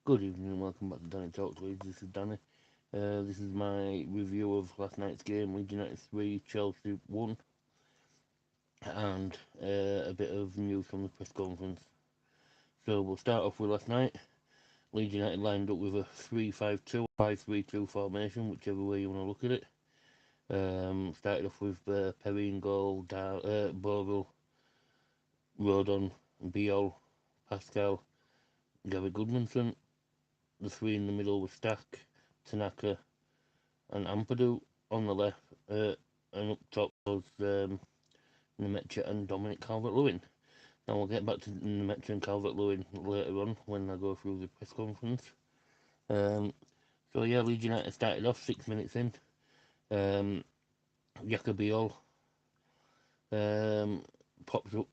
Good evening and welcome back to Danny Talks Leeds. This is Danny. This is my review of last night's game. Leeds United 3, Chelsea 1, and a bit of news from the press conference. So we'll start off with last night. Leeds United lined up with a 3-5-2, 5-3-2 formation, whichever way you want to look at it. Started off with Perry in goal, Bogle, Rodon, Biol, Pascal, Gary Goodmanson. The three in the middle were Stack, Tanaka, and Ampadu on the left, and up top was Nemecha and Dominic Calvert-Lewin. Now we'll get back to Nemecha and Calvert-Lewin later on when I go through the press conference. Um, so yeah, Leeds United started off 6 minutes in. Jacobiol pops up,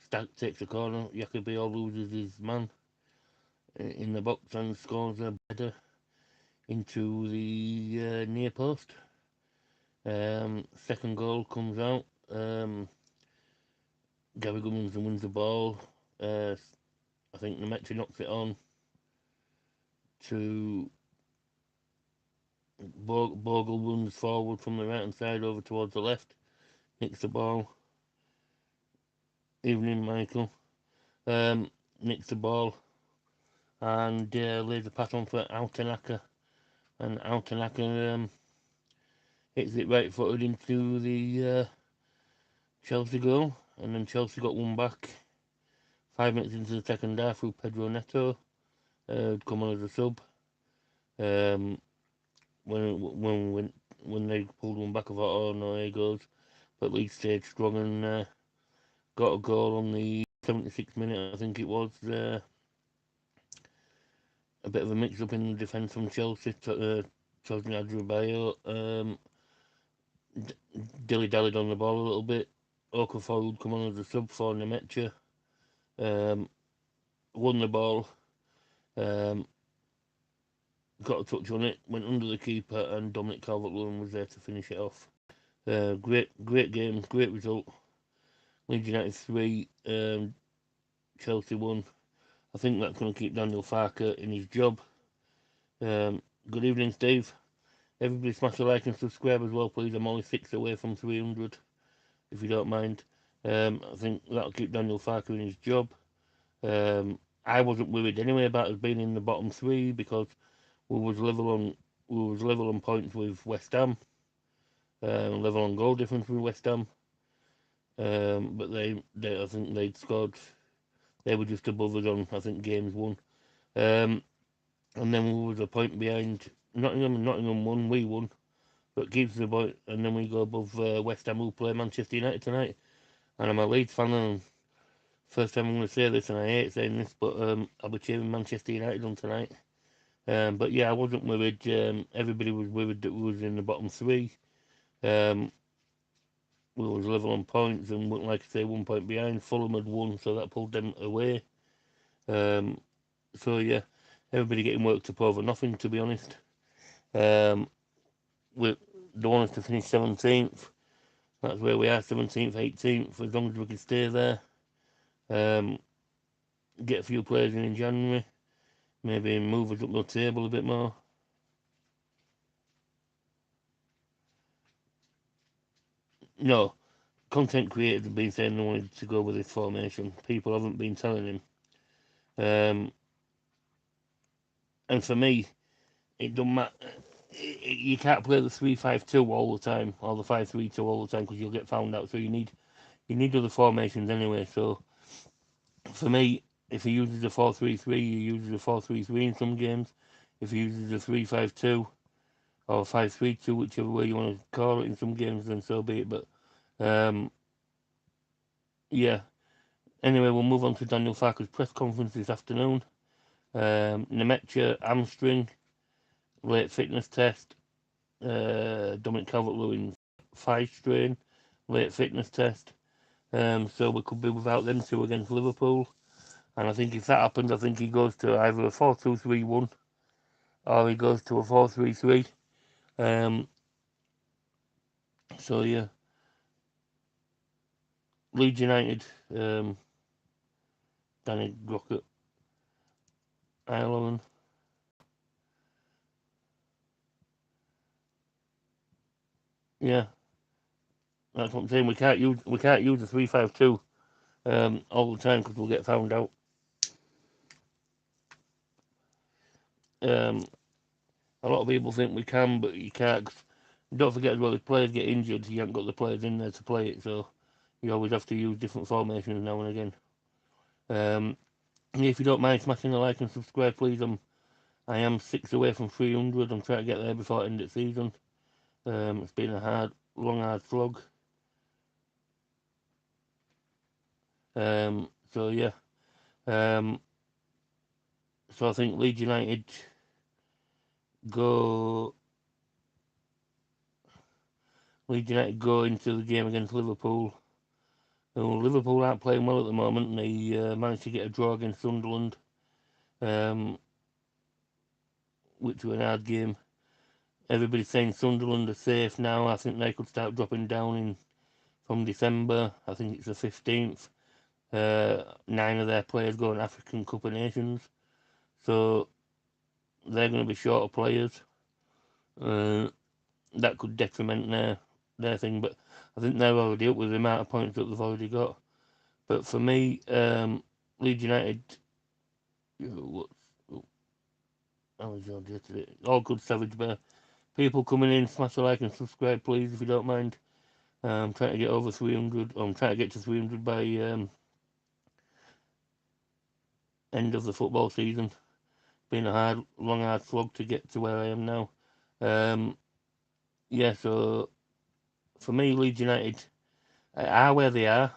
Stack takes a corner. Jacobiol loses his man in the box and scores a header into the near post. Second goal comes out. Gary Goodmanson wins the ball. I think Nemecha knocks it on to Bogle runs forward from the right hand side over towards the left. Nicks the ball. Evening, Michael. Nicks the ball and lays a pass on for Altanaka. And Altanaka hits it right footed into the Chelsea goal. And then Chelsea got one back 5 minutes into the second half through Pedro Neto. Come on as a sub. When they pulled one back, I thought, oh no, here goes. But Leeds stayed strong and got a goal on the 76th minute, I think it was. A bit of a mix-up in the defence from Chelsea. Chelsea Adrabayo dilly-dallied on the ball a little bit. Okafor would come on as a sub for Nemecha. Won the ball. Got a touch on it, went under the keeper, and Dominic Calvert-Lewin was there to finish it off. Great game, great result. Leeds United 3, Chelsea 1. I think that's going to keep Daniel Farke in his job. Good evening, Steve. Everybody smash a like and subscribe as well, please. I'm only 6 away from 300, if you don't mind. I think that'll keep Daniel Farke in his job. I wasn't worried anyway about us being in the bottom 3 because we was level on points with West Ham. Level on goal difference with West Ham. But they I think they'd scored. They were just above us on, I think, games won. And then we was a point behind Nottingham, and Nottingham won, we won. But keeps the point, and then we go above West Ham, who play Manchester United tonight. And I'm a Leeds fan, and first time I'm going to say this, and I hate saying this, but I'll be cheering Manchester United on tonight. But yeah, I wasn't worried. Everybody was worried that we was in the bottom 3. We was level on points and, like I say, 1 point behind. Fulham had won, so that pulled them away. So yeah, everybody getting worked up over nothing, to be honest. We don't want us to finish 17th. That's where we are, 17th, 18th, as long as we can stay there. Get a few players in January. Maybe move us up the table a bit more. No, content creators have been saying they wanted to go with this formation. People haven't been telling him. And for me, it don't matter. You can't play the 3-5-2 all the time, or the 5-3-2 all the time, because you'll get found out. So you need other formations anyway. So for me, if he uses a 4-3-3, he uses a 4-3-3 in some games. If he uses a 3-5-2 or 5-3-2, whichever way you want to call it in some games, then so be it. But yeah. Anyway, we'll move on to Daniel Farke's press conference this afternoon. Nemecha hamstring, late fitness test. Dominic Calvert-Lewin thigh strain, late fitness test. So we could be without them two against Liverpool. And I think if that happens, I think he goes to either a 4-2-3-1 or he goes to a 4-3-3. So yeah, Leeds United, Danny Rocket. Ireland. Yeah, that's what I'm saying. We can't use the 3-5-2 all the time because we'll get found out. Um, a lot of people think we can, but you can't. 'Cause don't forget as well, if players get injured, you haven't got the players in there to play it, so you always have to use different formations now and again. If you don't mind smashing the like and subscribe, please. I am 6 away from 300. I'm trying to get there before the end of the season. It's been a long, hard slog. So yeah. So I think Leeds United go. Leeds United go into the game against Liverpool. Liverpool aren't playing well at the moment, and they managed to get a draw against Sunderland, um, which was an hard game. Everybody's saying Sunderland are safe now. I think they could start dropping down from December. I think it's the 15th. 9 of their players go on African Cup of Nations, so they're going to be short of players. That could detriment their thing, but I think they're already up with the amount of points that they've already got. But for me, Leeds United, what's all good Savage Bear. People coming in, smash a like and subscribe, please, if you don't mind. I'm trying to get over 300. I'm trying to get to 300 by end of the football season. Been a long, hard slog to get to where I am now. Yeah, so for me, Leeds United are where they are.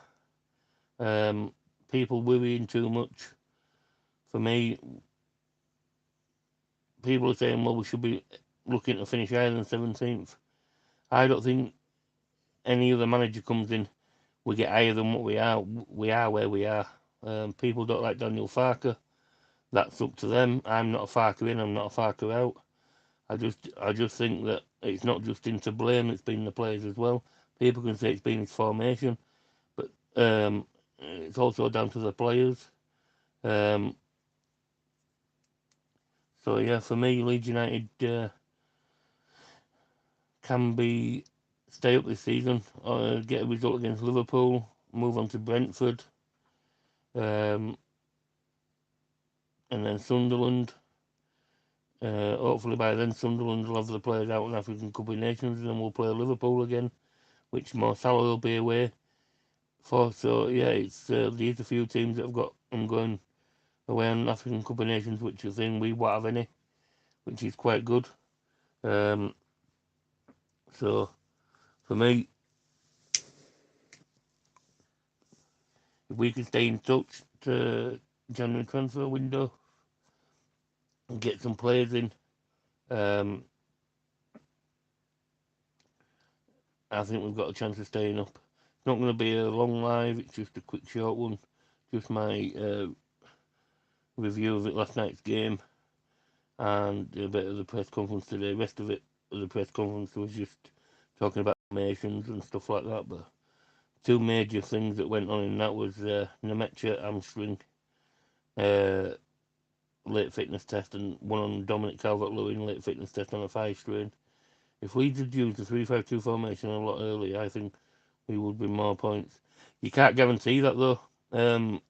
People worrying too much. For me, people are saying, well, we should be looking to finish higher than 17th. I don't think any other manager comes in, we get higher than what we are. We are where we are. People don't like Daniel Farke. That's up to them. I'm not a Farke in, I'm not a Farke out. I just think that it's not just him to blame, it's been the players as well. People can say it's been his formation, but it's also down to the players. So yeah, for me, Leeds United can be stay up this season, or get a result against Liverpool, move on to Brentford, and then Sunderland. Hopefully by then Sunderland will have the players out in African Cup of Nations, and then we'll play Liverpool again, which Mo Salah will be away for. So yeah, it's these a few teams that have got them going away on African Cup of Nations, which is in we won't have any, which is quite good. So for me, if we can stay in touch to January transfer window and get some players in, I think we've got a chance of staying up. It's not going to be a long live, it's just a quick short one. Just my review of it last night's game and a bit of the press conference today. The rest of the press conference was just talking about formations and stuff like that. But two major things that went on in that was Nemecha hamstring late fitness test, and one on Dominic Calvert-Lewin late fitness test on a thigh strain. If we did use the 3-5-2 formation a lot earlier, I think we would win more points. You can't guarantee that though. You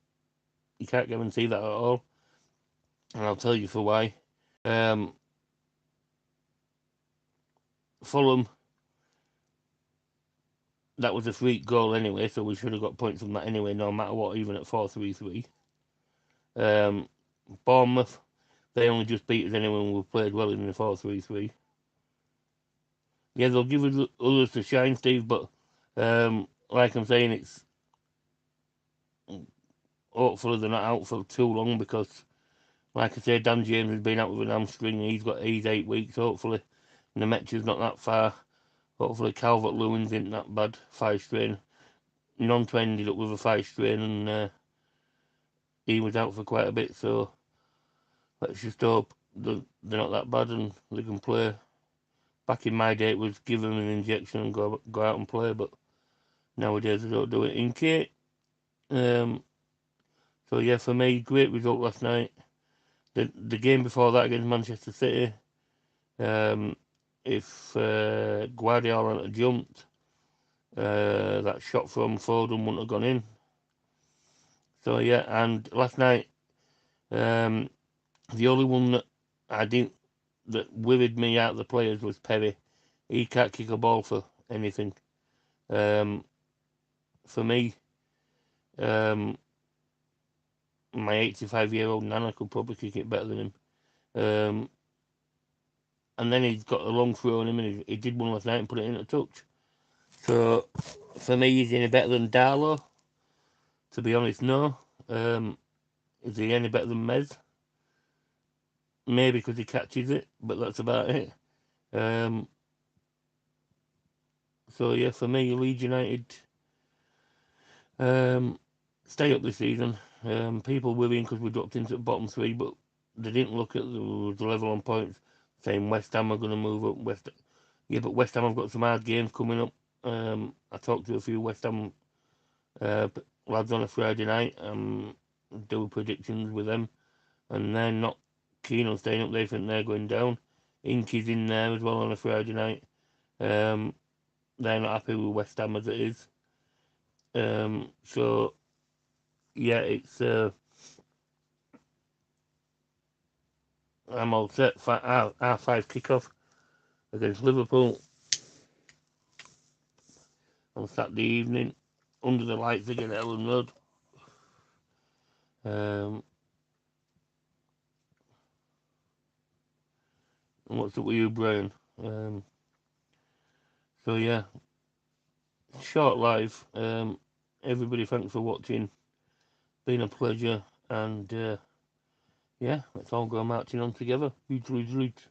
can't guarantee that at all, and I'll tell you for why. Fulham, that was a free goal anyway, so we should have got points from that anyway, no matter what, even at 4-3-3. Bournemouth, they only just beat us anyway when we played well in the 4-3-3. Yeah, they'll give others to shine, Steve, but like I'm saying, it's hopefully they're not out for too long because, like I say, Dan James has been out with an hamstring. He's 8 weeks. Hopefully, Nemecha's not that far. Hopefully, Calvert-Lewin's isn't that bad. Thigh strain. Nonto ended up with a thigh strain, and he was out for quite a bit. So let's just hope they're not that bad and they can play. Back in my day, it was give them an injection and go out and play, but nowadays they don't do it. In Kate, so yeah, for me, great result last night. the game before that against Manchester City, if Guardiola hadn't jumped, that shot from Foden wouldn't have gone in. So yeah, and last night, the only one that that worried me out of the players was Perry. He can't kick a ball for anything. For me, my 85-year-old nana could probably kick it better than him. And then he's got a long throw on him, and he did one last night and put it in a touch. So for me, he's any better than Darlow? To be honest, no. Is he any better than Mez? Maybe because he catches it, but that's about it. So yeah, for me, Leeds United stay up this season. People worrying because we dropped into the bottom three, but they didn't look at the level on points, saying West Ham are going to move up. But West Ham have got some hard games coming up. I talked to a few West Ham lads on a Friday night. Do predictions with them, and they're not keen on staying up. They think they're going down. Inky's in there as well on a Friday night. They're not happy with West Ham as it is. So yeah, it's I'm all set for our 5 kickoff against Liverpool on Saturday evening under the lights again at Ellen Road. And what's up with you, Brian? So yeah, short live. Everybody, thanks for watching. Been a pleasure, and yeah, let's all go marching on together. Roots, roots, roots.